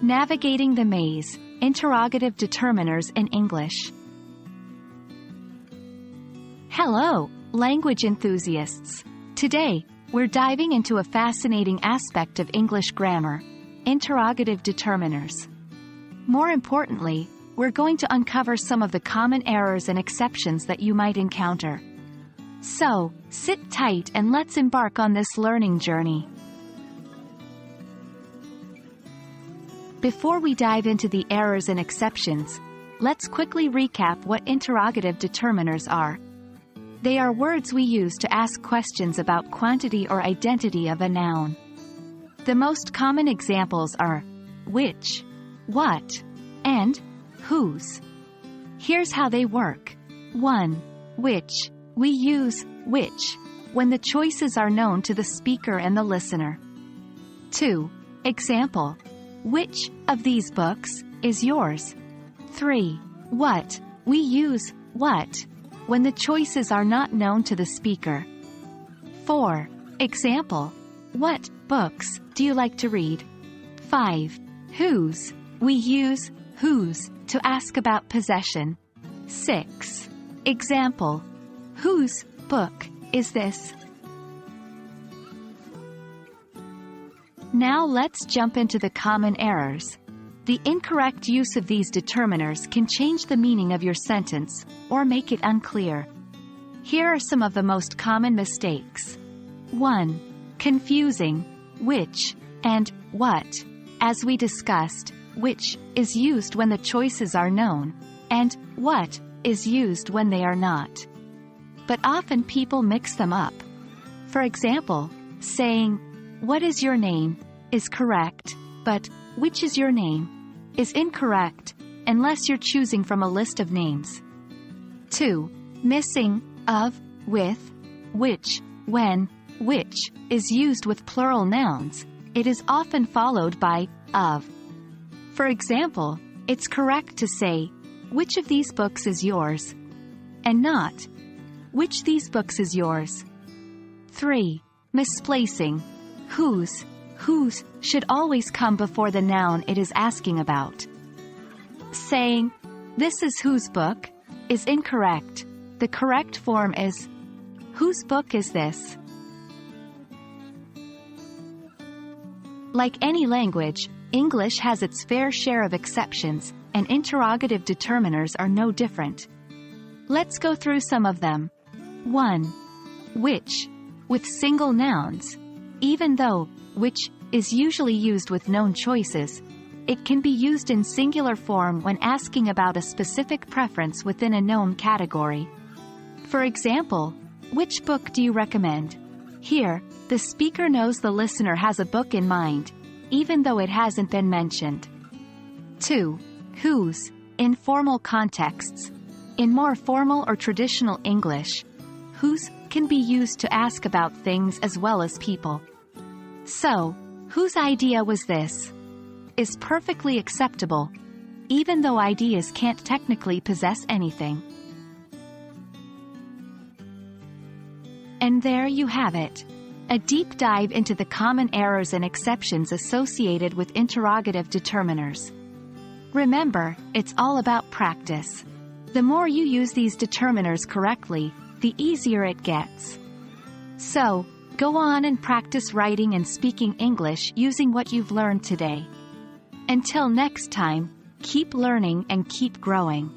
Navigating the Maze, Interrogative Determiners in English. Hello, language enthusiasts. Today, we're diving into a fascinating aspect of English grammar, interrogative determiners. More importantly, we're going to uncover some of the common errors and exceptions that you might encounter. So, sit tight and let's embark on this learning journey. Before we dive into the errors and exceptions, let's quickly recap what interrogative determiners are. They are words we use to ask questions about quantity or identity of a noun. The most common examples are which, what, and whose. Here's how they work. 1. Which. We use which when the choices are known to the speaker and the listener. 2. Example. Which of these books is yours? 3. What. We use what when the choices are not known to the speaker. 4. Example. What books do you like to read? 5. Whose. We use whose to ask about possession. 6. Example. Whose book is this? Now let's jump into the common errors. The incorrect use of these determiners can change the meaning of your sentence, or make it unclear. Here are some of the most common mistakes. 1. Confusing which and what. As we discussed, which is used when the choices are known, and what is used when they are not. But often people mix them up. For example, saying, "What is your name?" is correct, but "which is your name?" is incorrect, unless you're choosing from a list of names. 2. Missing of, with, which. When which is used with plural nouns, it is often followed by of. For example, it's correct to say, "Which of these books is yours?" and not, "Which these books is yours?" 3. Misplacing whose. Whose should always come before the noun it is asking about. Saying, "This is whose book," is incorrect. The correct form is, "Whose book is this?" Like any language, English has its fair share of exceptions, and interrogative determiners are no different. Let's go through some of them. 1. Which. With single nouns. Even though which is usually used with known choices, it can be used in singular form when asking about a specific preference within a known category. For example, "Which book do you recommend?" Here, the speaker knows the listener has a book in mind, even though it hasn't been mentioned. 2. Whose. In formal contexts. In more formal or traditional English, whose can be used to ask about things as well as people. So, "Whose idea was this?" is perfectly acceptable, even though ideas can't technically possess anything. And there you have it. A deep dive into the common errors and exceptions associated with interrogative determiners. Remember, it's all about practice. The more you use these determiners correctly, the easier it gets. So, go on and practice writing and speaking English using what you've learned today. Until next time, keep learning and keep growing.